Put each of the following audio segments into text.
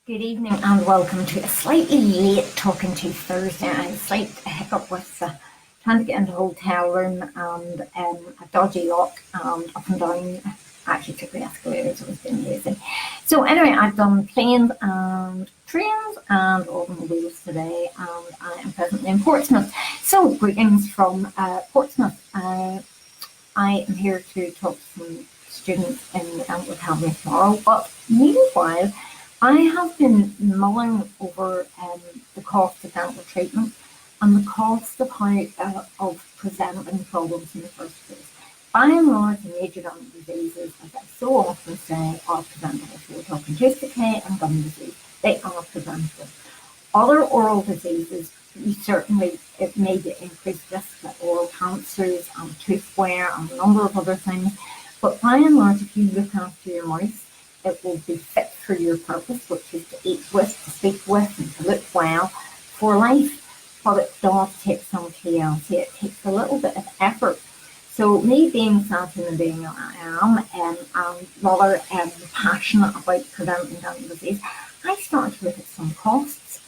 Good evening and welcome to a slightly late talking to Thursday. I had a slight hiccup with trying to get into a hotel room and a dodgy lock and up and down. I actually took the escalators, I was being lazy. So anyway, I've done planes and trains and automobiles today, and I am presently in Portsmouth. So greetings from Portsmouth. I am here to talk to some students in the Academy tomorrow, but meanwhile I have been mulling over the cost of dental treatment and the cost of how of preventing problems in the first place. By and large, the major dental diseases, as I so often say, are preventable. So we're talking tooth decay and gum disease. They are preventable. Other oral diseases, it may be increased risk, like oral cancers and tooth wear and a number of other things. But by and large, if you look after your mouth, it will be fit for your purpose, which is to eat with, to speak with, and to look well for life. But it does take some TLC. It takes a little bit of effort. So me being sad and being I am, I'm rather passionate about preventing dental disease, I started to look at some costs.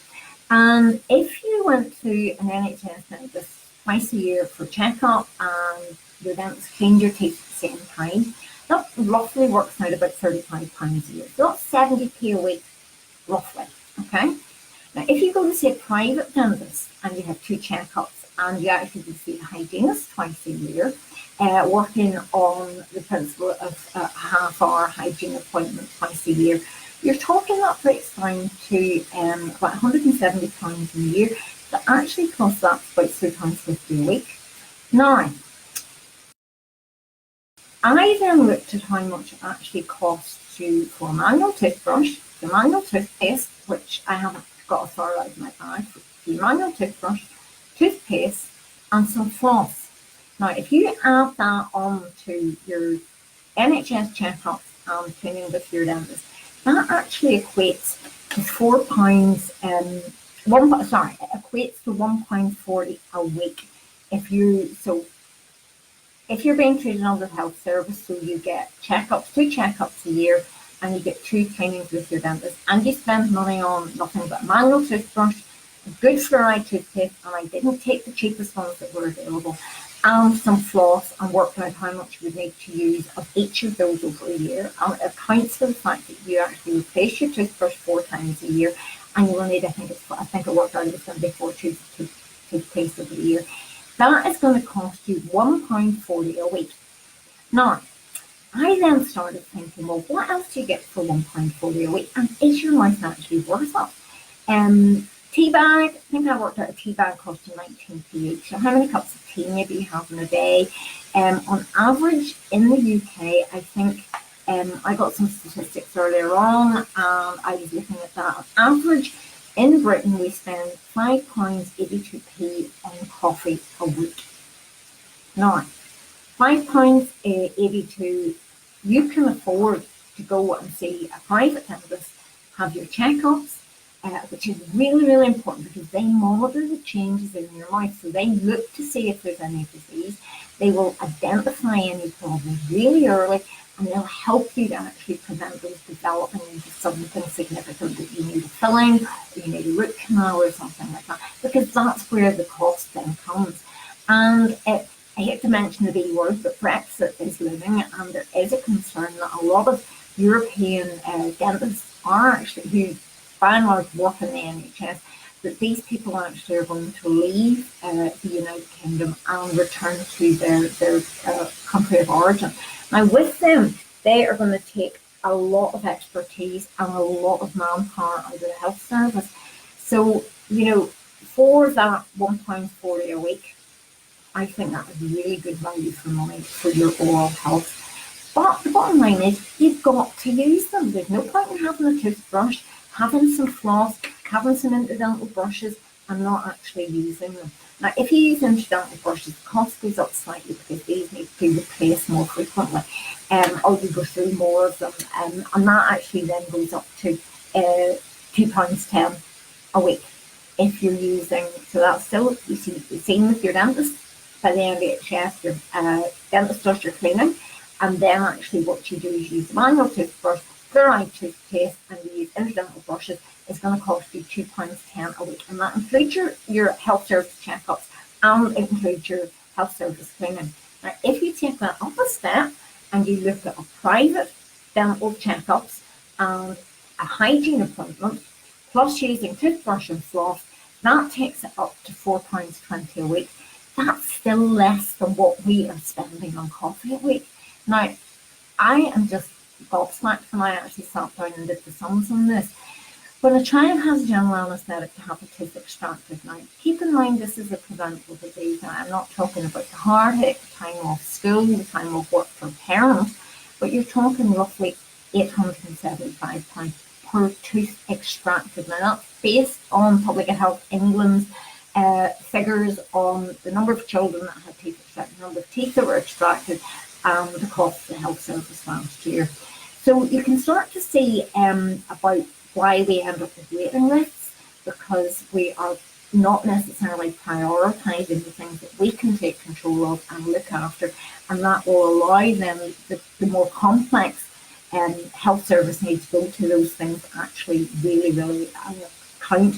And if you went to an NHS dentist twice a year for checkup and your dentist cleaned your teeth at the same time, that roughly works out about £35 a year. So that's 70p a week, roughly, okay? Now, if you go to, say, a private dentist and you have two checkups and you actually can see a hygienist twice a year, working on the principle of a half-hour hygiene appointment twice a year, you're talking that breaks down to about £170 a year. That actually costs that about £3.50 a week. Now, I then looked at how much it actually costs you for a manual toothbrush, the manual toothpaste, which I haven't got a far out of my bag, the manual toothbrush, toothpaste, and some floss. Now, if you add that on to your NHS checkups and cleaning with your dentist, that actually equates to £4, equates to £1.40 a week. If you're being treated under health service, so you get checkups, two checkups a year, and you get two cleanings with your dentist, and you spend money on nothing but a manual toothbrush, a good fluoride toothpaste, and I didn't take the cheapest ones that were available, and some floss, and working out how much you would need to use of each of those over a year, and it accounts for the fact that you actually replace your toothbrush 4 times a year, and you will need, I think it worked out, it's going to be 4 toothpaste over the year. That is going to cost you £1.40 a week. Now, I then started thinking, well, what else do you get for £1.40 a week? And is your mouth actually worth it? Tea bag, I think I worked out a tea bag costing 19p each. So how many cups of tea maybe you have in a day? On average in the UK, I think I got some statistics earlier on, and I was looking at that. On average, in Britain, we spend £5.82p on coffee a week. Now, £5.82, you can afford to go and see a private dentist, have your checkups, which is really, really important because they monitor the changes in your mouth. So they look to see if there's any disease. They will identify any problems really early, and they'll help you to actually prevent those developing into something significant that you need a filling, or you need a root canal or something like that, because that's where the cost then comes. And I hate to mention the B word, but Brexit is looming, and there is a concern that a lot of European dentists are actually, who by and large work in the NHS, that these people actually are going to leave the United Kingdom and return to their country of origin. Now, with them, they are going to take a lot of expertise and a lot of manpower out of the health service. So, for that £1.40 a week, I think that is really good value for money for your oral health. But the bottom line is, you've got to use them. There's no point in having a toothbrush, having some floss, having some interdental brushes, and not actually using them. Now, if you use interdental brushes, the cost goes up slightly because these need to be replaced more frequently, or you go through more of them, and that actually then goes up to £2.10 a week if you're using. So that's still, you see, the same with your dentist. By the NHS, your dentist does your cleaning, and then actually what you do is use the manual toothbrush fluoride toothpaste and you use interdental brushes is going to cost you £2.10 a week. And that includes your health service checkups and it includes your health service cleaning. Now, if you take that up a step and you look at a private dental checkups and a hygiene appointment, plus using toothbrush and floss, that takes it up to £4.20 a week. That's still less than what we are spending on coffee a week. Now, I am just gobsmacked when I actually sat down and did the sums on this. When a child has a general anaesthetic to have a tooth extracted, now keep in mind this is a preventable disease. Now, I'm not talking about the heartache, the time off school, the time off work for parents, but you're talking roughly £875 per tooth extracted. Now that's based on Public Health England's figures on the number of children that had teeth extracted, the number of teeth that were extracted, and the cost of the health service last year. So you can start to see about why we end up with waiting lists, because we are not necessarily prioritising the things that we can take control of and look after, and that will allow them the more complex health service needs to go to those things that actually really count.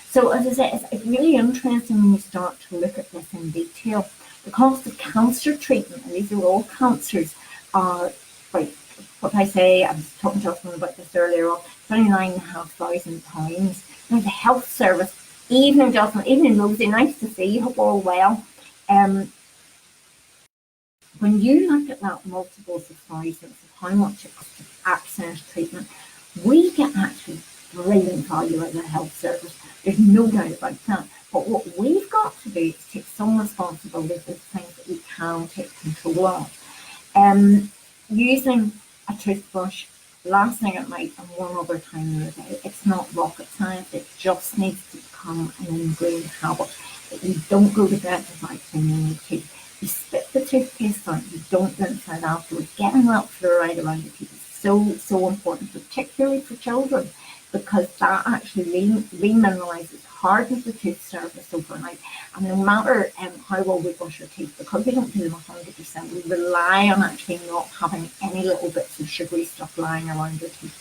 So as I say, it's really interesting when you start to look at this in detail. The cost of cancer treatment, and these are all cancers, are like what I say, I was talking to someone about this earlier on, £29,500. Now the health service, even in Rosie, nice to see, hope all well. When you look at that multiples of thousands of how much it costs to access treatment, we get actually brilliant value out of the health service. There's no doubt about that. But what we've got to do is take some responsibility for the things that we can take control of. Using a toothbrush last thing at night and one other time in the day, it's not rocket science. It just needs to become an ingrained habit that you don't go to bed without cleaning your teeth. You spit the toothpaste out, you don't rinse out afterwards. Getting that fluoride around your teeth is so important, particularly for children, because that actually remineralizes, hardens the tooth surface overnight. And no matter how well we brush our teeth, because we don't do them 100%, we rely on actually not having any little bits of sugary stuff lying around your teeth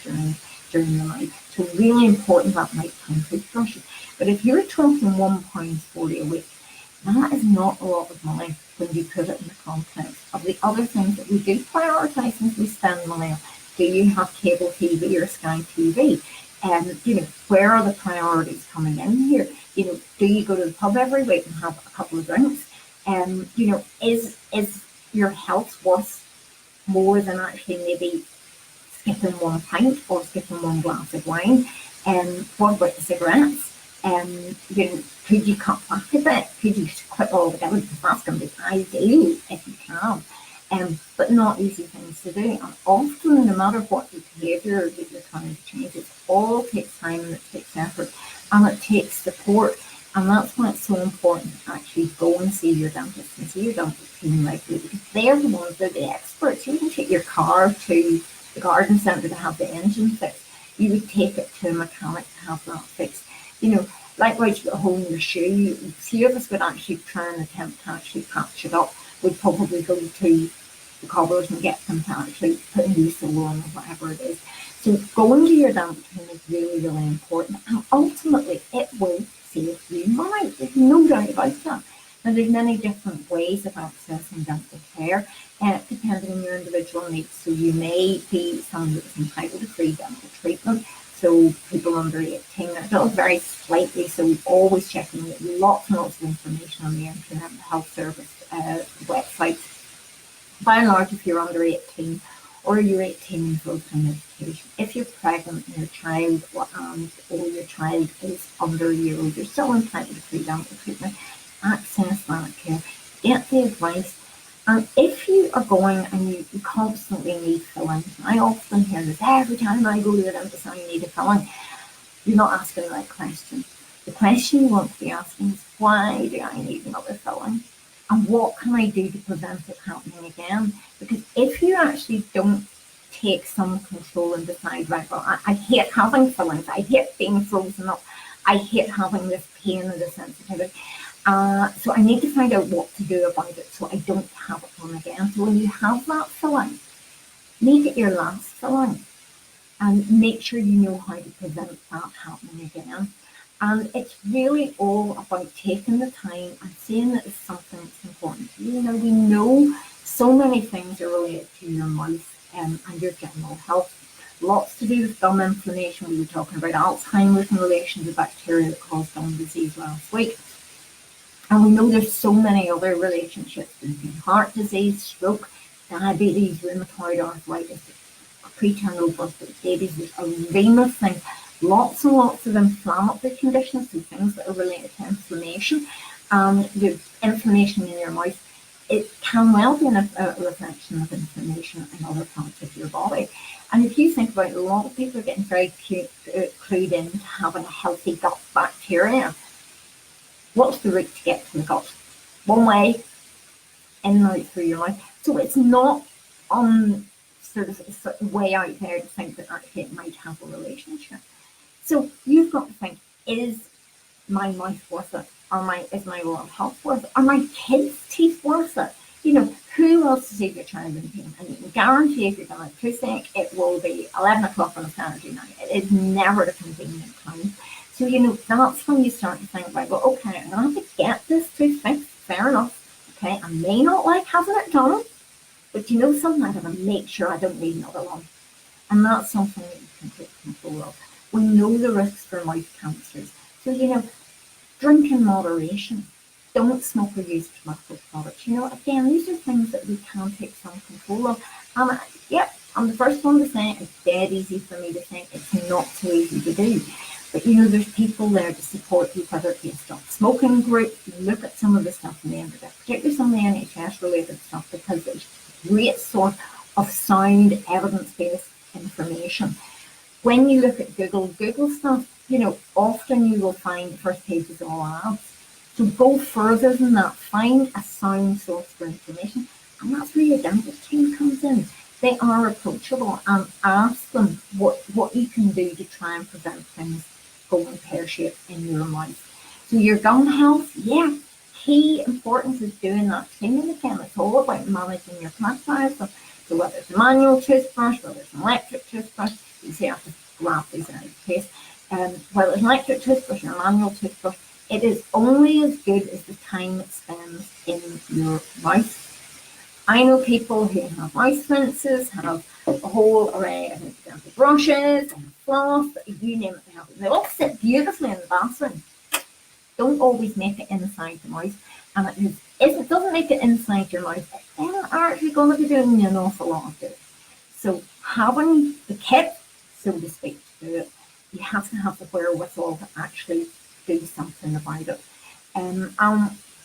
during the night. So really important that nighttime toothbrushing. But if you're talking £1.40 a week, that is not a lot of money when you put it in the context of the other things that we do prioritise and we spend money on. Do you have cable TV or Sky TV? Where are the priorities coming in here? Do you go to the pub every week and have a couple of drinks? Is your health worth more than actually maybe skipping one pint or skipping one glass of wine? What about the cigarettes? Could you cut back a bit? Could you quit altogether? Because that's going to be ideal if you can. But not easy things to do. And often, no matter what your behaviour that you're trying to change, it all takes time and it takes effort and it takes support. And that's why it's so important to actually go and see your dentist and see your dental team regularly, because they're the ones that are the experts. You can take your car to the garden centre to have the engine fixed. You would take it to a mechanic to have that fixed. Likewise, you at home, your shoe, few of us would actually try and attempt to actually patch it up. We'd probably go to the cobblers and get them to actually put a new sole on or whatever it is. So going to your dental team is really important, and ultimately it will save you money. There's no doubt about that. Now there's many different ways of accessing dental care, depending on your individual needs. So you may be someone that's entitled to free dental treatment. So people under 18, it does vary slightly, so we're always checking lots and lots of information on the internet, the health service websites. By and large, if you're under 18 or you're 18 in full-time education, if you're pregnant and your child or your child is under a year old, you're still entitled to free dental treatment. Access that care, get the advice. And if you are going and you constantly need filling, I often hear this every time I go to the dentist, I need a filling. You're not asking the right question. The question you want to be asking is, why do I need another filling? And what can I do to prevent it happening again? Because if you actually don't take some control and decide, right, well, I hate having fillings, I hate being frozen up, I hate having this pain and this sensitivity. So I need to find out what to do about it so I don't have it on again. So when you have that filling, make it your last filling. and make sure you know how to prevent that happening again. And it's really all about taking the time and seeing that it's something that's important to you. You know, we know so many things are related to your mouth and your general health. Lots to do with gum inflammation. We were talking about Alzheimer's in relation to bacteria that caused gum disease last week. And we know there's so many other relationships between heart disease, stroke, diabetes, rheumatoid arthritis, preterm birth babies. There's a range of things. Lots and lots of inflammatory conditions, so things that are related to inflammation. The inflammation in your mouth, it can well be a reflection of inflammation in other parts of your body. And if you think about it, a lot of people are getting very clued in to having a healthy gut bacteria. What's the route to get to the gut? One way, in and out through your mouth. So it's not sort of way out there to think that actually it might have a relationship. So you've got to think, is my mouth worth it? Is my oral health worth it? Are my kids' teeth worth it? You know, who else to see your child in pain? And you can guarantee if you're going to have toothache, it will be 11 o'clock on a Saturday night. It is never a convenient time. So, you know, that's when you start to think about, well, okay, I'm going to have to get this tooth fixed. Fair enough. Okay, I may not like having it done, but you know something, I'm going to make sure I don't need another one. And that's something that you can take control of. We know the risks for mouth cancers. So, you know, drink in moderation. Don't smoke or use tobacco products. You know, again, these are things that we can take some control of. And I'm the first one to say it's dead easy for me to think it's not so easy to do. But, you know, there's people there to support you, whether it be a stop smoking group. Look at some of the stuff in the internet, particularly some of the NHS-related stuff, because it's a great source of sound, evidence-based information. When you look at Google stuff, you know, often you will find the first pages all ads. So go further than that. Find a sound source for information. And that's where your dentist team comes in. They are approachable, and ask them what you can do to try and prevent things going pear-shaped in your mouth. So your gum health, key importance is doing that cleaning again. It's all about managing your plaque bias. So whether it's a manual toothbrush, whether it's an electric toothbrush, you see I have to grab these out of the case. Whether it's an electric toothbrush or a manual toothbrush, it is only as good as the time it spends in your mouth. I know people who have mouth rinses, have a whole array of dental brushes and floss, you name it, they have it. They all sit beautifully in the bathroom. Don't always make it inside the mouth. And if it doesn't make it inside your mouth, then it's actually going to be doing you an awful lot of good. So having the kit, so to speak, to do it, you have to have the wherewithal to actually do something about it.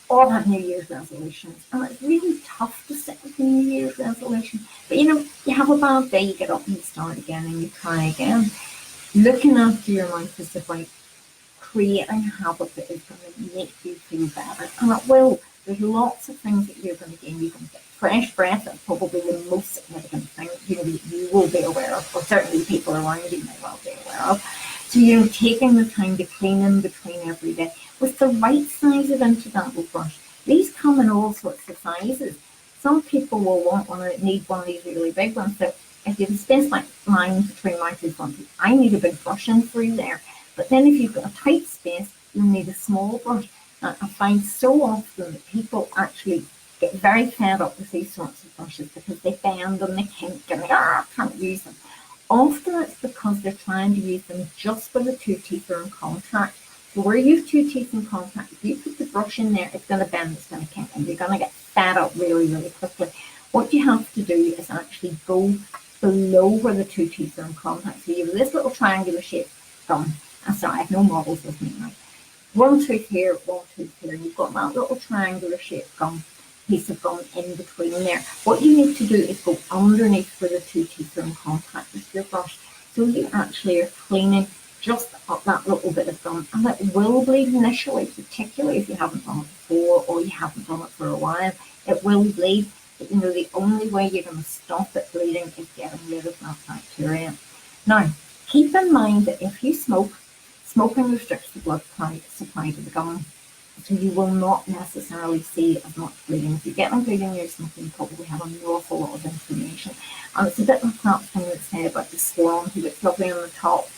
All have New Year's resolutions, and it's really tough to stick with New Year's resolution. But you know, you have a bad day, you get up and you start again and you try again. Looking after your mouth is about creating a habit that is going to make you feel better, and it will. There's lots of things that you're going to gain. You're going to get fresh breath. That's probably the most significant thing you will be aware of, or certainly people around you may well be aware of. So, you know, taking the time to clean in between every day with the right size of incidental brush. These come in all sorts of sizes. Some people will need one of these really big ones. So if you have a space like mine between my two front teeth, I need a big brush in through there. But then if you've got a tight space, you'll need a small brush. Now, I find so often that people actually get very fed up with these sorts of brushes because they bend and they kink and they can't use them. Often it's because they're trying to use them just where the two teeth are in contact. So where you have two teeth in contact, if you put the brush in there, it's going to bend, it's going to kink, and you're going to get fed up really, really quickly. What you have to do is actually go below where the two teeth are in contact. So you have this little triangular shaped gum. I'm sorry, I have no models with me now. One tooth here, one tooth here, and you've got that little triangular shaped gum. Piece of gum in between there. What you need to do is go underneath where the two teeth are in contact with your brush. So you actually are cleaning just up that little bit of gum, and it will bleed initially, particularly if you haven't done it before or you haven't done it for a while. It will bleed, but you know the only way you're going to stop it bleeding is getting rid of that bacteria. Now, keep in mind that if you smoke, smoking restricts the blood supply to the gum. So you will not necessarily see as much bleeding. If you're getting bleeding, you're smoking, you probably have an awful lot of inflammation. And it's a bit like that thing that's said about the swan who gets lovely on the top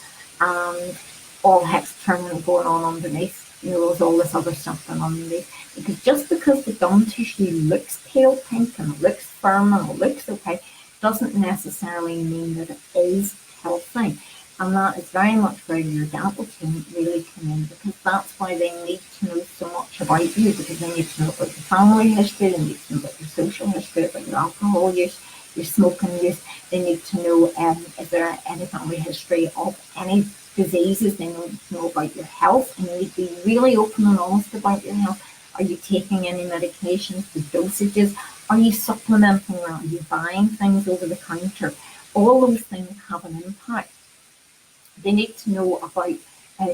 and all heck's turning going on underneath. There's all this other stuff going on underneath. Because just because the gum tissue looks pale pink and it looks firm and it looks okay, doesn't necessarily mean that it is healthy. And that is very much where your dental team really come in, because that's why they need to know so much about you, because they need to know about your family history, they need to know about your social history, about your alcohol use, your smoking use. They need to know is there any family history of any diseases. They need to know about your health, and you need to be really open and honest about your health. Are you taking any medications, the dosages? Are you supplementing? Are you buying things over the counter? All those things have an impact. They need to know about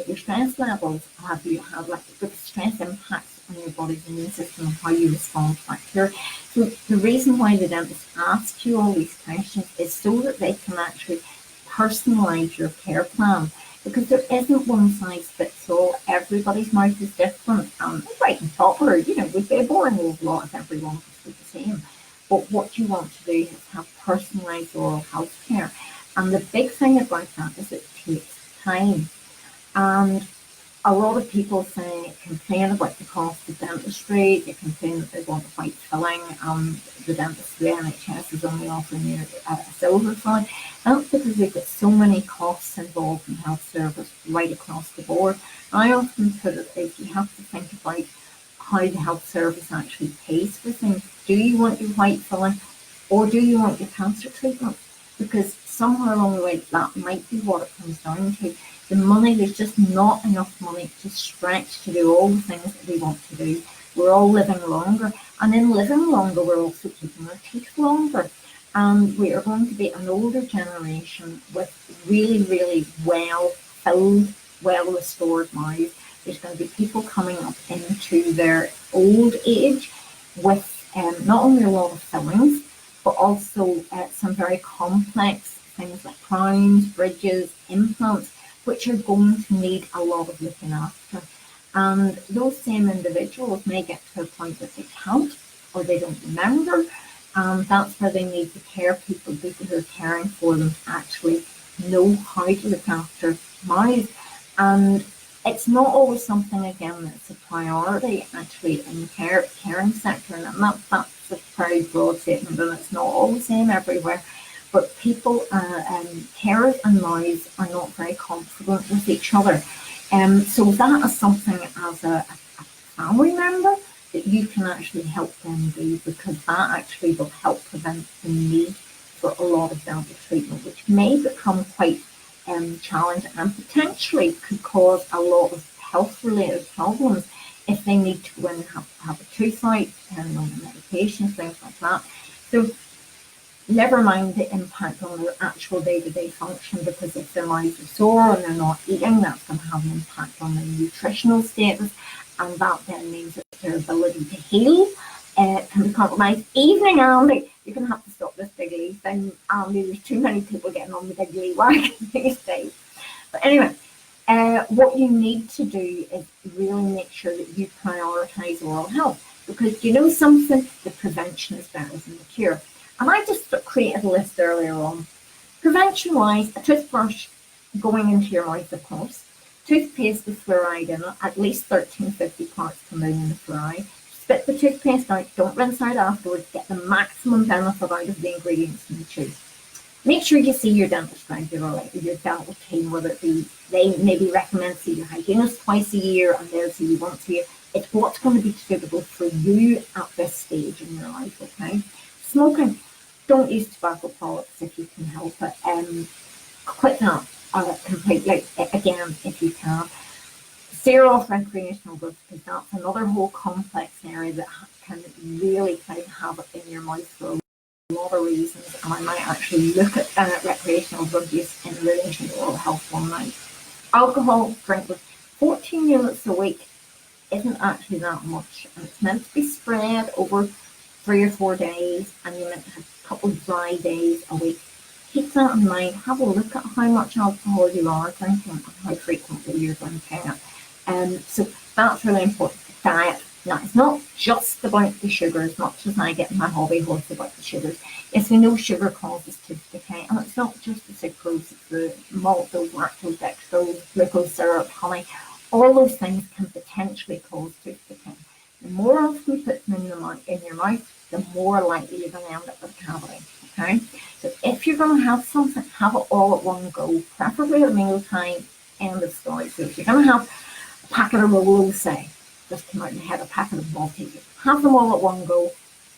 your stress levels. Have you had the stress impacts on your body's immune system and how you respond to bacteria? So the reason why the dentist asks you all these questions is so that they can actually personalize your care plan, because there isn't one size fits all. Everybody's mouth is different. Right on top of it, would be a boring awful lot if everyone was the same. But what you want to do is have personalized oral health care. And the big thing about that is it takes time. And a lot of people complain about the cost of dentistry. They complain that they want a white filling. The dentist, the NHS is only offering you a silver filling. That's because we've got so many costs involved in health service right across the board. I often put it as you have to think about how the health service actually pays for things. Do you want your white filling, or do you want your cancer treatment? Because somewhere along the way, that might be what it comes down to. The money, there's just not enough money to stretch to do all the things that we want to do. We're all living longer, and in living longer, we're also keeping our teeth longer. And we are going to be an older generation with really, really well-filled, well-restored mouths. There's going to be people coming up into their old age with not only a lot of fillings, but also some very complex things like crowns, bridges, implants, which are going to need a lot of looking after. And those same individuals may get to a point that they can't, or they don't remember. That's where they need the care people who are caring for them actually know how to look after mouths. And it's not always something, again, that's a priority actually in the caring sector. And that's a very broad statement, and it's not all the same everywhere. But people, carers and mouths are not very confident with each other. So that is something as a family member that you can actually help them do, because that actually will help prevent the need for a lot of dental treatment, which may become quite challenging and potentially could cause a lot of health-related problems if they need to go in and have a tooth out, depending on the medications, things like that. So never mind the impact on their actual day-to-day function, because if their mouths are sore and they're not eating, that's going to have an impact on their nutritional status, and that then means that their ability to heal can be compromised. Evening, Andy, you're going to have to stop this big Lee thing, Andy. There's too many people getting on the big Lee wagon these days. But anyway, what you need to do is really make sure that you prioritise oral health, because you know something, the prevention is better than the cure. And I just created a list earlier on. Prevention-wise, a toothbrush going into your mouth, of course. Toothpaste with fluoride in it, at least 1350 parts per million of fluoride. Spit the toothpaste out, don't rinse out afterwards, get the maximum benefit out of the ingredients in the tooth. Make sure you see your dentist regularly, your dental team, whether it be, they maybe recommend see your hygienist twice a year and they'll see you once a year. It's what's going to be suitable for you at this stage in your life, okay? Smoking, don't use tobacco products if you can help it. Quit that completely, again, if you can. Steer off recreational drugs, because that's another whole complex area that can really play havoc in your mouth for a lot of reasons. And I might actually look at recreational drug use in relation to oral health one night. Alcohol, drink with 14 units a week isn't actually that much, and it's meant to be spread over 3 or 4 days, and you're meant to have a couple of dry days a week. Keep that in mind. Have a look at how much alcohol you are drinking and how frequently you're drinking it. So that's really important. diet. Now, it's not just about the sugar as much as I get in my hobby horse about the sugars. Yes, we know sugar causes tooth decay, and it's not just the sucrose, it's the maltose, lactose, dextrose, glucose syrup, honey. All those things can potentially cause tooth decay. The more often you put them in your mouth, the more likely you're going to end up with a cavity. Okay, so if you're going to have something, have it all at one go, preferably at mealtime. End of story. So if you're going to have a packet of rolls, say, just come out and have a packet of Maltesers, have them all at one go.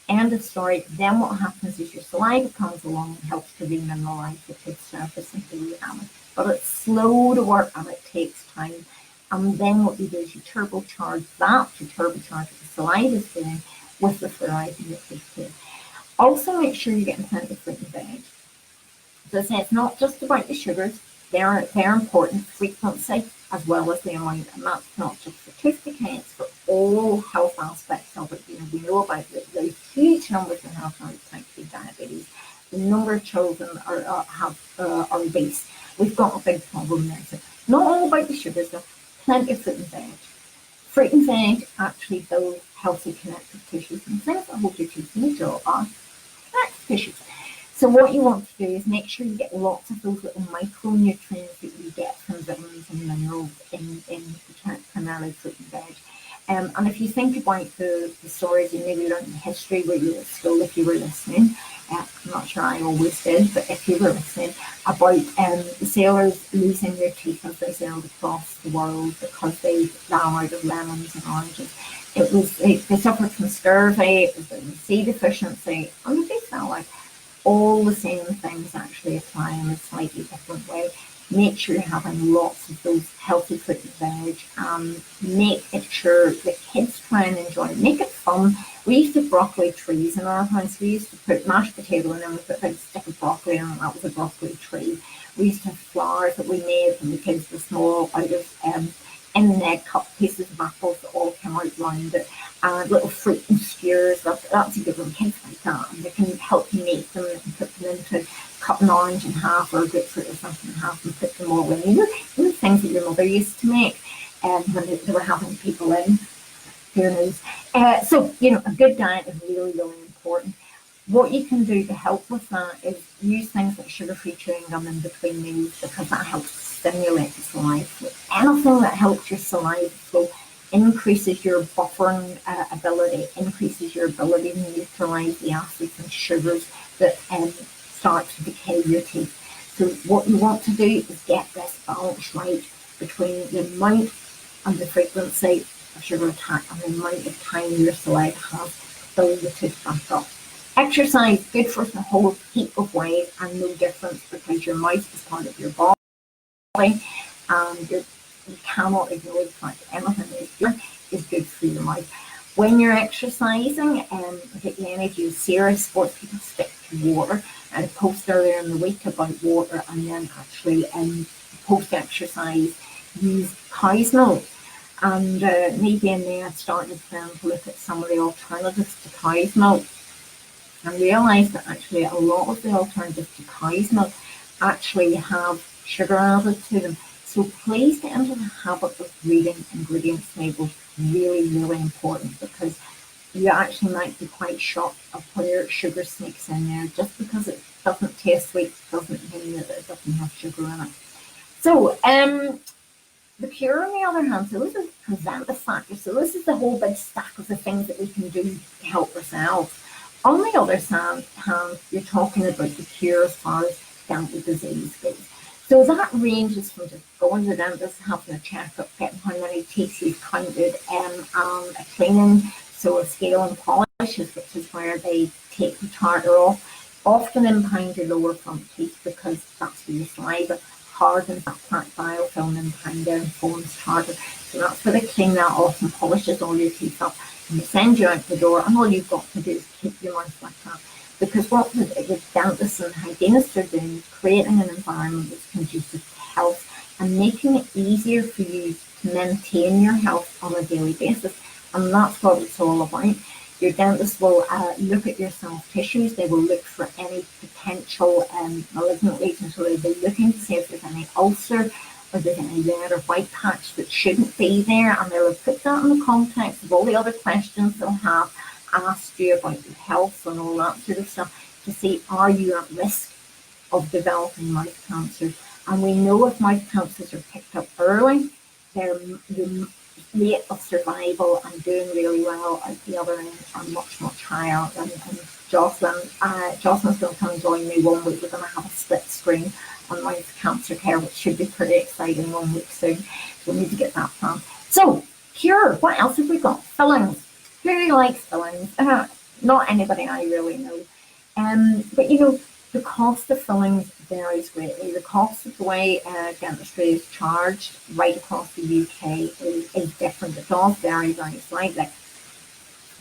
End of story. Then what happens is your saliva comes along and helps to remineralize the tooth surface and heal your damage. But it's slow to work and it takes time. And then what you do is you turbocharge that to turbocharge what the saliva is doing with the fluoride in your toothpaste. Also, make sure you're getting plenty of fruit and veg. So I say it's not just about the sugars. They're important, frequency as well as the amount, and that's not just for tooth decay, it's for all health aspects of it. We know about the huge numbers in health now with type 2 diabetes. The number of children are obese. We've got a big problem there. So not all about the sugars, though. Plenty of fruit and veg. Fruit and veg actually build healthy connective tissues, and things that hold your teeth in your jaw are connective tissues. So what you want to do is make sure you get lots of those little micronutrients that you get from vitamins and minerals in primarily fruit and veg. And if you think about the stories you maybe learned in history where you were at school, if you were listening, I'm not sure I always did, but if you were listening, about the sailors losing their teeth as they sailed across the world because they ran out of lemons and oranges. It was they suffered from scurvy, it was sea deficiency, and they felt like all the same things actually apply in a slightly different way. Make sure you're having lots of those healthy fruit and veg. Make it sure that kids try and enjoy it. Make it fun. We used to have broccoli trees in our house. We used to put mashed potato in and we put a big stick of broccoli and that was a broccoli tree. We used to have flowers that we made when the kids were small out of in the egg cut pieces of apples that all came out round it, and little fruit and skewers. That's a good one. Kids like that, and they can help you make them and put them into cut an orange in half or a grapefruit or something in half and put them all in. You know things that your mother used to make when they were having people in. Who knows? So a good diet is really, really important. What you can do to help with that is use things like sugar-free chewing gum in between meals because that helps stimulate the saliva flow. Anything that helps your saliva flow increases your buffering ability, increases your ability to neutralize the acids and sugars that start to decay your teeth. So what you want to do is get this balance right between the amount and the frequency of sugar attack and the amount of time your saliva has to build the tooth back up. Exercise, good for a whole heap of ways and no difference because your mouth is part of your body and you cannot ignore the fact that anything is good for your mouth. When you're exercising, particularly any of you serious sports people, stick to water. I had a post earlier in the week about water and then actually post-exercise use cow's milk. And maybe in there I started to look at some of the alternatives to cow's milk and realised that actually a lot of the alternatives to cow's milk actually have sugar added to them. So please get into the habit of reading ingredients labels. Really, really important because you actually might be quite shocked of where sugar sneaks in there. Just because it doesn't taste sweet doesn't mean that it doesn't have sugar in it. So the cure on the other hand, so this is preventive factors. So this is the whole big stack of the things that we can do to help ourselves. On the other hand, you're talking about the cure as far as dental disease goes. So that ranges from just going to the dentist, having a checkup, getting how many teeth you've counted, and a cleaning, so a scale and polishes, which is where they take the tartar off, often impound your lower front teeth because that's where your saliva hardens that plaque biofilm impound there and forms tartar. So that's where they clean that off and polishes all your teeth up. And they send you out the door, and all you've got to do is keep your mouth like that. Because what the dentists and hygienists are doing is creating an environment that's conducive to health and making it easier for you to maintain your health on a daily basis. And that's what it's all about. Your dentist will look at your soft tissues. They will look for any potential malignant lesions. So they'll be looking to see if there's any ulcer or there's any red or white patch that shouldn't be there, and they'll put that in the context of all the other questions they'll have asked you about your health and all that sort of stuff to see, are you at risk of developing mouth cancer? And we know if mouth cancers are picked up early, the rate of survival and doing really well at the other end are much, much higher. And Jocelyn's going to come and join me 1 week. We're going to have a split screen on mouth cancer care, which should be pretty exciting 1 week soon. So we need to get that planned. So, cure. What else have we got? Fillings. Who likes fillings? Not anybody I really know. But you know, the cost of fillings varies greatly. The cost of the way dentistry is charged right across the UK is different. It does vary very slightly.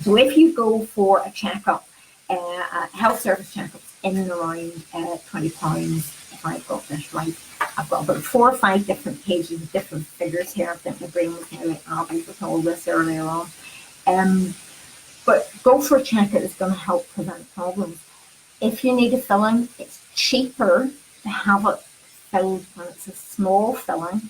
So if you go for a checkup, health service checkups in and around £20, if I've got this right. I've got about 4 or 5 different pages of different figures here. I think my brain was nearly happy with all this earlier on. But go for a checkup is going to help prevent problems. If you need a filling, it's cheaper to have it filled when it's a small filling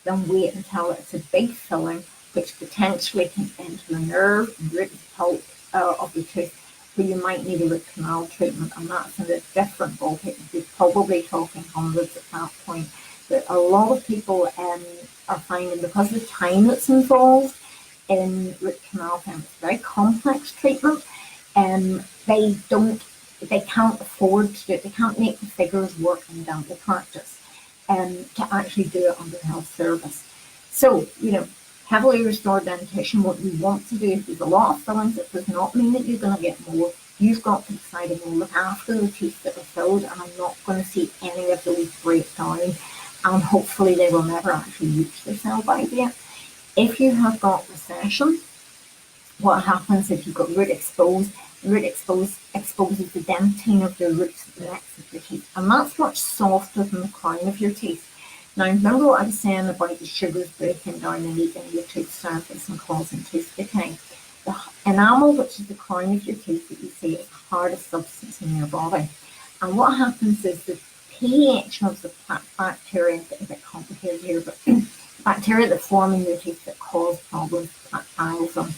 than wait until it's a big filling, which potentially can enter the nerve, root, pulp of the tooth, where you might need a root canal treatment, and that's in a different ballpark. You're probably talking hundreds at that point. But a lot of people are finding, because of the time that's involved in root canal treatment, it's a very complex treatment, and they can't afford to do it. They can't make the figures work in dental practice to actually do it under health service. So, you know, heavily restored dentition, what you want to do, if there's a lot of fillings, it does not mean that you're going to get more. You've got to decide, I'm going to look after the teeth that are filled, and I'm not going to see any of those break down, and hopefully they will never actually reach their sell-by date. If you have got recession, what happens if you've got root exposed? Root exposes the dentine of the roots of the necks of your teeth, and that's much softer than the crown of your teeth. Now, remember what I was saying about the sugars breaking down and eating your tooth surface and causing tooth decay? The enamel, which is the crown of your teeth that you see, is the hardest substance in your body. And what happens is the pH of the bacteria, a bit complicated here, but bacteria that form in your teeth that cause problems, plaque biofilm.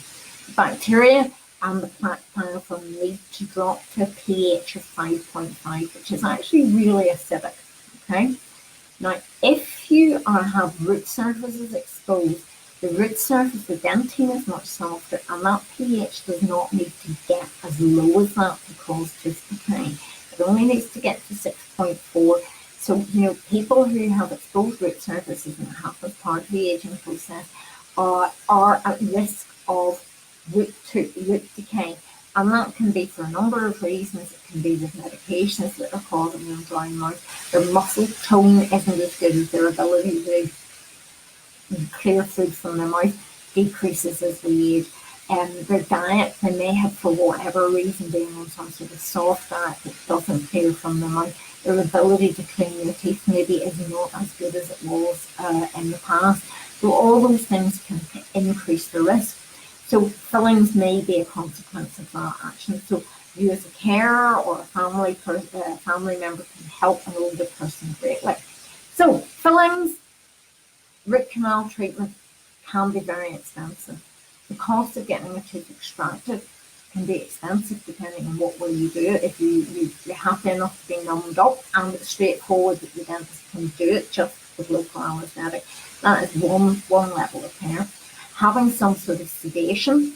Bacteria and the plaque biofilm need to drop to a pH of 5.5, which is actually really acidic. Okay. Now, if you have root surfaces exposed, the root surface, the dentine is much softer, and that pH does not need to get as low as that to cause tooth decay. It only needs to get to 6.4. So, you know, people who have exposed root surfaces, and it happens part of the aging process, are at risk of root decay. And that can be for a number of reasons. It can be with medications that are causing them dry mouth. Their muscle tone isn't as good as their ability to clear food from their mouth decreases as we age. Their diet, they may have, for whatever reason, being on some sort of soft diet that doesn't clear from their mouth. Their ability to clean their teeth maybe is not as good as it was in the past. So all those things can increase the risk. So fillings may be a consequence of that action. So you as a carer or a family member can help an older person greatly. So fillings, root canal treatment can be very expensive. The cost of getting a tooth extracted can be expensive depending on what way you do it. If you're happy enough to be numbed up and it's straightforward that the dentist can do it just with local anaesthetic, that is one level of care. Having some sort of sedation,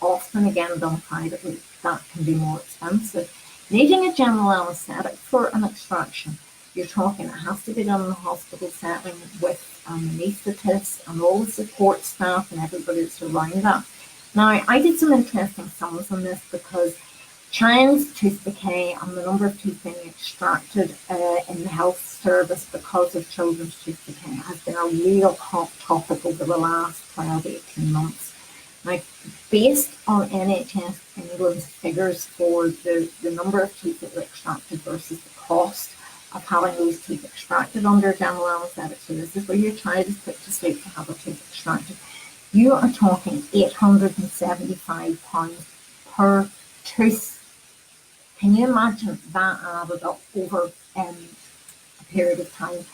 often again done privately, that can be more expensive. Needing a general anaesthetic for an extraction, you're talking, it has to be done in a hospital setting with an anaesthetist and all the support staff and everybody that's around that. Now, I did some interesting sums on this because China's tooth decay and the number of teeth being extracted in the health service because of children's tooth decay has been a real hot topic over the last 12, 18 months. Now, based on NHS England's figures for the number of teeth that were extracted versus the cost of having those teeth extracted under general anaesthetic, so this is where your child is put to sleep to have a tooth extracted, you are talking £875 per tooth. Can you imagine that added up over a period of time?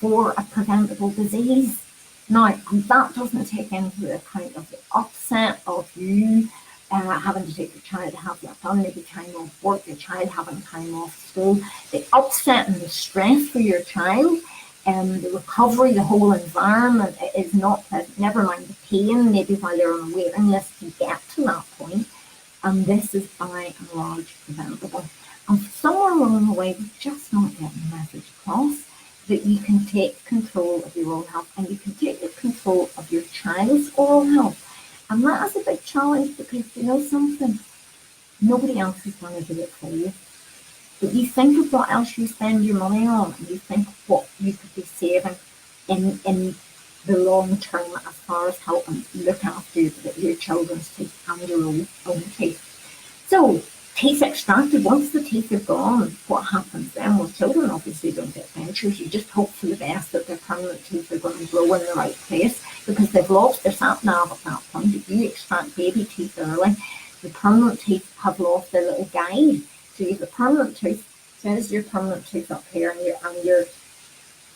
for a preventable disease. Now, that doesn't take into account of the upset of you having to take your child to have that done, maybe time off work, your child having time off school, the upset and the stress for your child, the recovery, the whole environment is not pleasant. Never mind the pain, maybe while they're on a waiting list to get to that point. And this is by and large preventable. And somewhere along the way, we're just not getting the message across that you can take control of your oral health and you can take control of your child's oral health. And that is a big challenge because you know something, nobody else is going to do it for you. But you think of what else you spend your money on and you think of what you could be saving in the long term as far as helping look after your children's teeth and your own teeth. So teeth extracted, once the teeth are gone, what happens then? Well, children obviously don't get dentures. You just hope for the best that their permanent teeth are going to grow in the right place because they've lost their sat nav at that point. If you extract baby teeth early, the permanent teeth have lost their little guide. So you have the permanent tooth, says your permanent tooth up here and your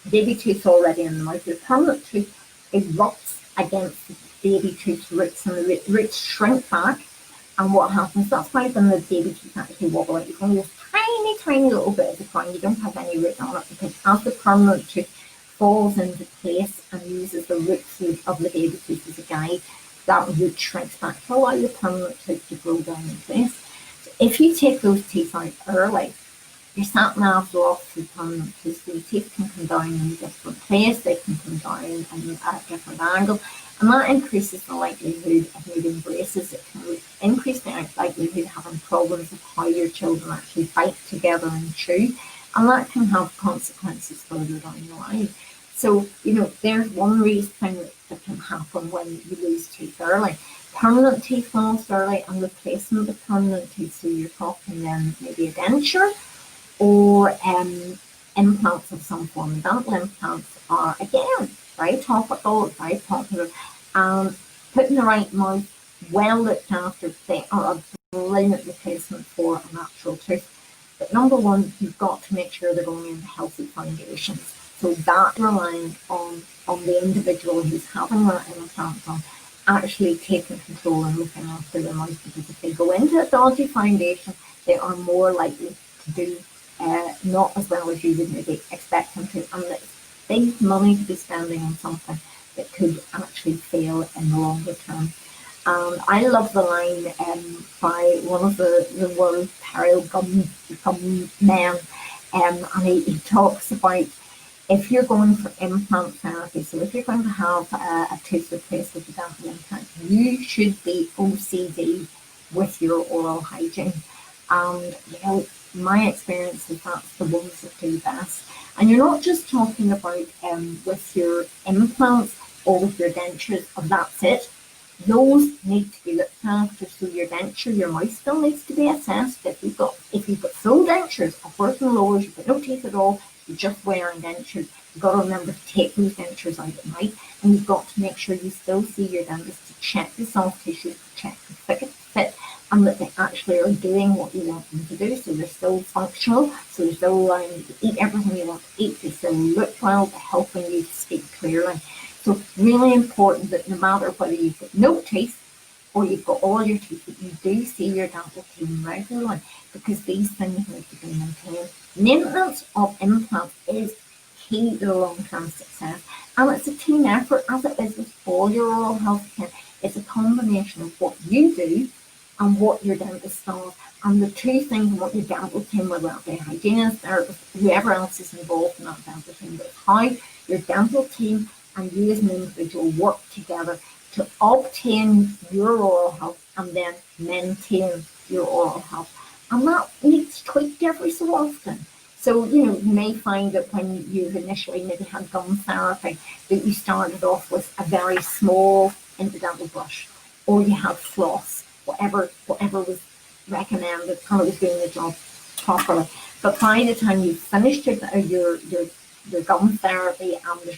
baby tooth already in the mouth. Your permanent tooth erupts against the baby tooth roots and the roots shrink back. And what happens, that's why when the baby teeth actually wobble out, you've only this tiny, tiny little bit of the crown. You don't have any root on it because as the permanent tooth falls into place and uses the roots of the baby tooth as a guide, that root shrinks back to allow the permanent tooth to grow down in place. So if you take those teeth out early, your sat nav's lost the permanent tooth, so the teeth can come down in a different place, they can come down in a different angle. And that increases the likelihood of needing braces. It can increase the likelihood of having problems of how your children actually bite together and chew. And that can have consequences further down the line. So, you know, there's one reason that can happen when you lose teeth early. Permanent teeth lost early and replacement of permanent teeth. So you're talking then maybe a denture or implants of some form. Dental implants are, again, very topical, very popular, and put in the right mouth, well looked after, they are a brilliant replacement for a natural tooth. But number one, you've got to make sure they're going into healthy foundations. So that relying on the individual who's having that implant on, actually taking control and looking after their mouth, because if they go into a dodgy foundation, they are more likely to do not as well as you would maybe expect them to. And it's big money to be spending on something that could actually fail in the longer term. And I love the line by one of the world peril gum men, and he talks about if you're going for implant therapy, so if you're going to have a tooth replaced with a dental implant, you should be OCD with your oral hygiene. And you know, my experience is that's the ones that do best. And you're not just talking about with your implants or with your dentures, and that's it. Those need to be looked after. So your denture, your mouth still needs to be assessed. If you've got full dentures, uppers and lowers, you've got no teeth at all, you're just wearing dentures, you've got to remember to take those dentures out at night, and you've got to make sure you still see your dentist to check the soft tissue, to check the fit, and that they actually are doing what you want them to do. So they're still functional, so they're still allowing you to eat everything you want to eat, they still look well, they're helping you to speak clearly. So really important that no matter whether you've got no teeth or you've got all your teeth, that you do see your dental team regularly, because these things need to be maintained. Maintenance of implants is key to long-term success, and it's a team effort, as it is with all your oral health care. It's a combination of what you do and what your dentist does, and the two things, what your dental team, whether that be hygienist, therapist, whoever else is involved in that dental team, but how your dental team and you as an individual work together to obtain your oral health and then maintain your oral health. And that needs tweaked every so often. So, you know, you may find that when you've initially maybe had gum therapy, that you started off with a very small interdental brush, or you had floss, whatever was recommended, and it was doing the job properly. But by the time you've finished your gum therapy and the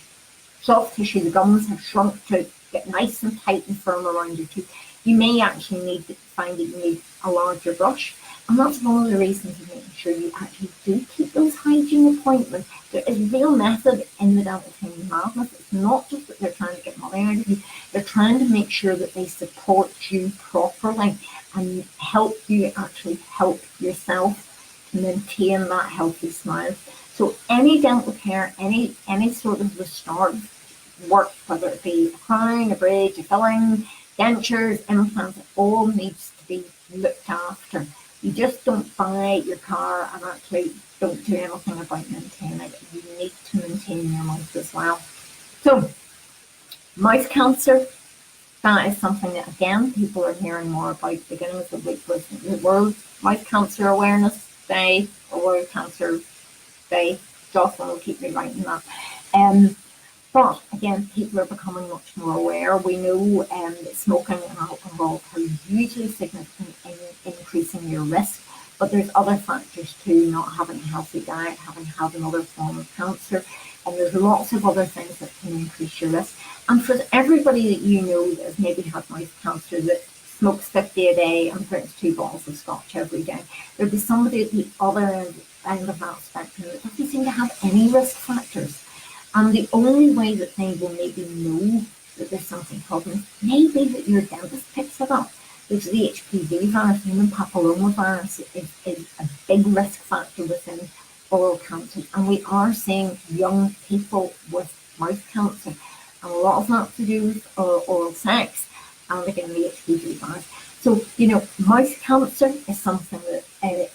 soft tissue, the gums have shrunk to get nice and tight and firm around your tooth, you may actually need to find that you need a larger brush. And that's one of the reasons of making sure you actually do keep those hygiene appointments. There is real method in the dental team madness. It's not just that they're trying to get money out of you, they're trying to make sure that they support you properly and help you actually help yourself to maintain that healthy smile. So any dental care, any sort of restorative work, whether it be a crown, a bridge, a filling, dentures, implants, it all needs to be looked after. You just don't buy your car and actually don't do anything about maintaining it. You need to maintain your mouth as well. So, mouth cancer, that is something that, again, people are hearing more about. Beginning of the week was the World Mouth Cancer Awareness Day, or World Cancer Day. Jocelyn will keep me writing that. But again, people are becoming much more aware. We know that smoking and alcohol are hugely significant in increasing your risk, but there's other factors too, not having a healthy diet, having had another form of cancer, and there's lots of other things that can increase your risk. And for everybody that you know that has maybe had mouth cancer, that smokes 50 a day and drinks 2 bottles of scotch every day, there'll be somebody at the other end of that spectrum that doesn't seem to have any risk factors. And the only way that they will maybe know that there's something problem may be that your dentist picks it up. Because the HPV virus, human papillomavirus, is a big risk factor within oral cancer. And we are seeing young people with mouth cancer. And a lot of that to do with oral sex and again the HPV virus. So, mouth cancer is something that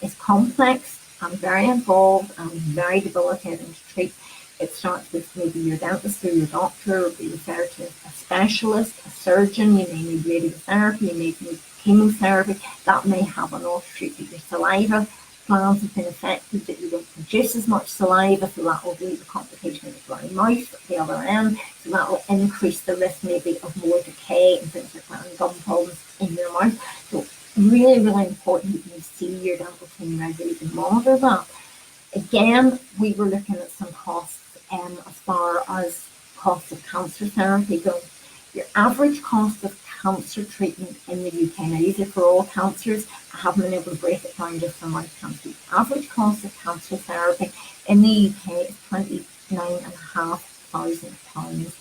is complex and very involved and very debilitating to treat. It starts with maybe your dentist or your doctor, or be referred to a specialist, a surgeon. You may need radiotherapy, you may need chemotherapy. That may have an offshoot that your saliva glands have been affected, that you don't produce as much saliva, so that will lead to complication of the dry mouth at the other end. So that will increase the risk maybe of more decay and things like that, and gum problems in your mouth. So really, really important that you see your dental team regularly to monitor that. Again, we were looking at some costs as far as cost of cancer therapy go. Your average cost of cancer treatment in the UK, now these are for all cancers, I haven't been able to break it down just for mouth cancer. The average cost of cancer therapy in the UK is £29,500.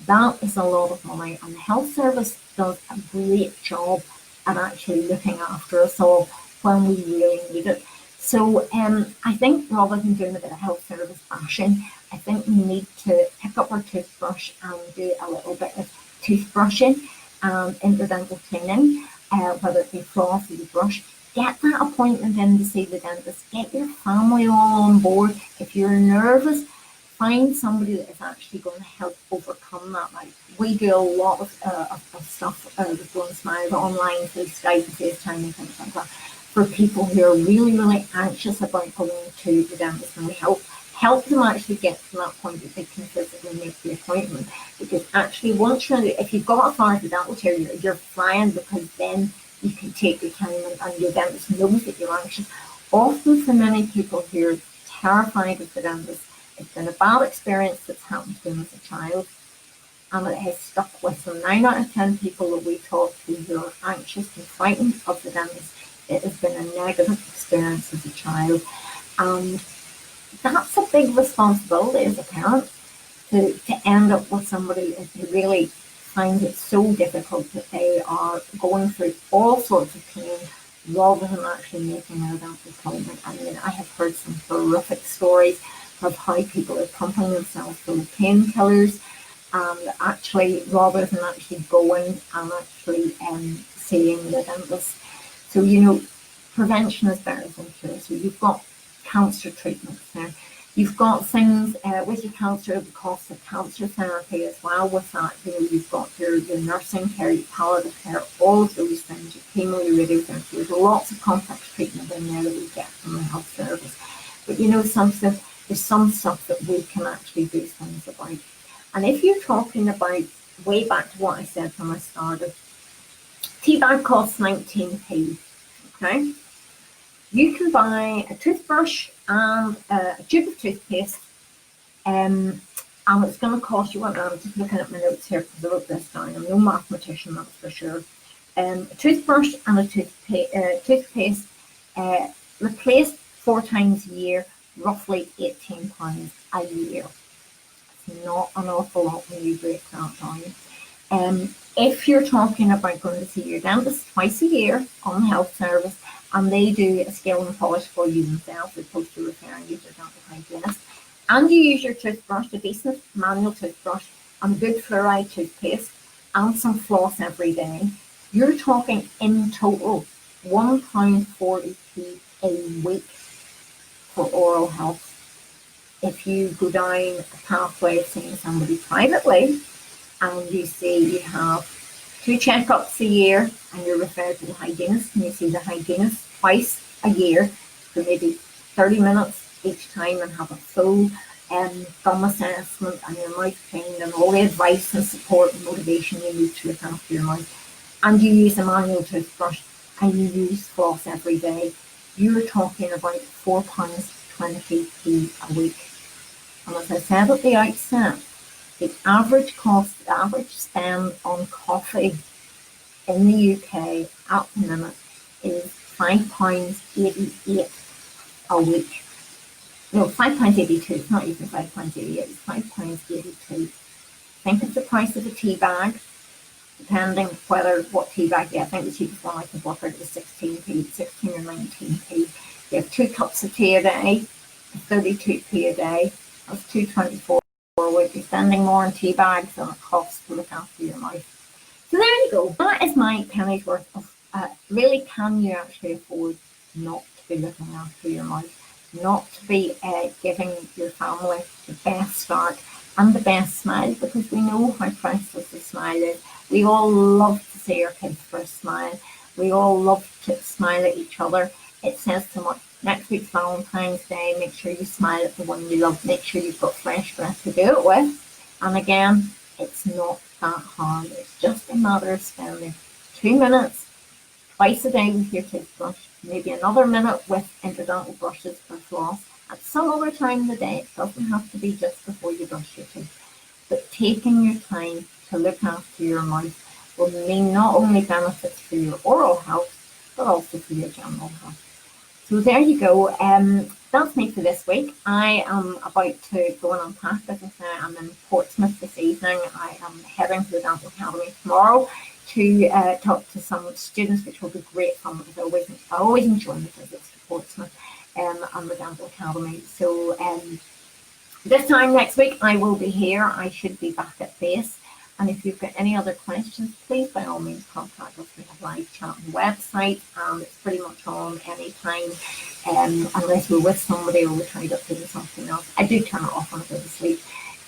That is a lot of money, and the health service does a great job at actually looking after us all when we really need it. So I think rather than doing a bit of health service bashing, I think we need to pick up our toothbrush and do a little bit of toothbrushing and interdental cleaning, whether it be floss or the brush. Get that appointment in to see the dentist. Get your family all on board. If you're nervous, find somebody that is actually going to help overcome that. Like we do a lot of stuff with Blown Smiles online through Skype and FaceTime and things like that, for people who are really, really anxious about going to the dentist, and we help them actually get to that point that they can physically make the appointment. Because actually, if you've got as far as the dental chair, you're flying, because then you can take your time and your dentist knows that you're anxious. Often for many people who are terrified of the dentist, it's been a bad experience that's happened to them as a child, and it has stuck with them. 9 out of 10 people that we talk to who are anxious and frightened of the dentist, it has been a negative experience as a child. And that's a big responsibility as a parent, to end up with somebody who really finds it so difficult that they are going through all sorts of pain rather than actually making an dental appointment. I mean, I have heard some horrific stories of how people are pumping themselves full of painkillers, and actually, rather than actually going and actually seeing the dentist. So, prevention is better than cure. So you've got cancer treatments there. You've got things with your cancer, the cost of cancer therapy as well with that. You've got your nursing care, your palliative care, all of those things, your chemo, your radiotherapy. There's lots of complex treatment in there that we get from the health service. But there's some stuff that we can actually do things about. And if you're talking about, way back to what I said when I started, tea bag costs 19p. Okay, you can buy a toothbrush and a tube of toothpaste, and it's going to cost you, I'm just looking at my notes here because I wrote this down, I'm no mathematician, that's for sure. A toothbrush and a toothpaste Replaced 4 times a year, roughly £18 a year. It's not an awful lot when you break that down. If you're talking about going to see your dentist twice a year on the health service, and they do a scale and polish for you themselves, as opposed to referring you to a dental hygienist, and you use your toothbrush, a decent manual toothbrush, and good fluoride toothpaste, and some floss every day, you're talking in total £1.40 a week for oral health. If you go down a pathway of seeing somebody privately, and you see you have 2 checkups a year, and you're referred to the hygienist, and you see the hygienist twice a year for maybe 30 minutes each time, and have a full gum assessment and your mouth cleaned and all the advice and support and motivation you need to look after your mouth, and you use a manual toothbrush and you use floss every day, you're talking about £4.20 a week. And as I said at the outset, the average cost, the average spend on coffee in the UK at the minute is £5.88 a week. No, £5.82. It's not even £5.88. It's £5.82. I think it's the price of a tea bag, depending what tea bag you have. I think the cheapest one I can work out is 16p, 16 or 19p. You have 2 cups of tea a day, 32p a day. That's £2.24 a week. You're spending more on tea bags than it costs to look after your mouth. So there you go. That is my penny's worth of really, can you actually afford not to be looking after your mouth, not to be giving your family the best start and the best smile, because we know how priceless the smile is. We all love to see our kids first smile. We all love to smile at each other. It says so much. Next week's Valentine's Day, make sure you smile at the one you love. Make sure you've got fresh breath to do it with. And again, it's not that hard. It's just a matter of spending 2 minutes twice a day with your toothbrush, maybe another minute with interdental brushes or floss at some other time of the day. It doesn't have to be just before you brush your teeth. But taking your time to look after your mouth will mean not only benefits for your oral health, but also for your general health. So there you go. That's me for this week. I am about to go and unpack, as I say. I'm in Portsmouth this evening. I am heading to the Dental Academy tomorrow to talk to some students, which will be great fun, because I always enjoy my visits to Portsmouth and the Dental Academy. So this time next week I will be here. I should be back at base. And if you've got any other questions, please by all means contact us. We have live chat on the website, and it's pretty much on any time, unless we're with somebody or we're tied up doing something else. I do turn it off when I go to sleep.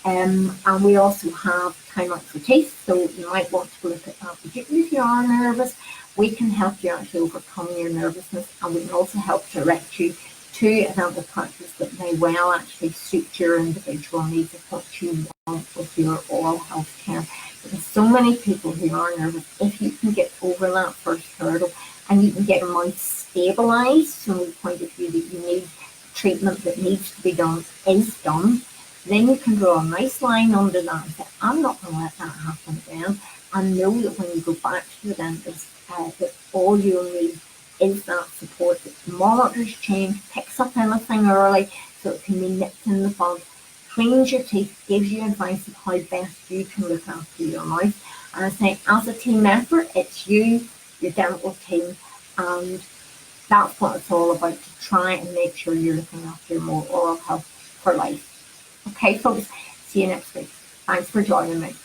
And we also have time out for teeth, so you might want to look at that. Particularly if you are nervous, we can help you actually overcome your nervousness, and we can also help direct you to a dental practice that may well actually suit your individual needs of what you want with your oral health care. Because so many people who are nervous, if you can get over that first hurdle and you can get your mouth stabilised from the point of view that you need treatment that needs to be done is done, then you can draw a nice line under that and say, I'm not going to let that happen again. And know that when you go back to the dentist, that all you'll need is that support that monitors change, picks up anything early so it can be nipped in the bud, cleans your teeth, gives you advice of how best you can look after your mouth. And I say, as a team effort, it's you, your dental team, and that's what it's all about, to try and make sure you're looking after your more oral health for life. Okay, folks, see you next week. Thanks for joining me.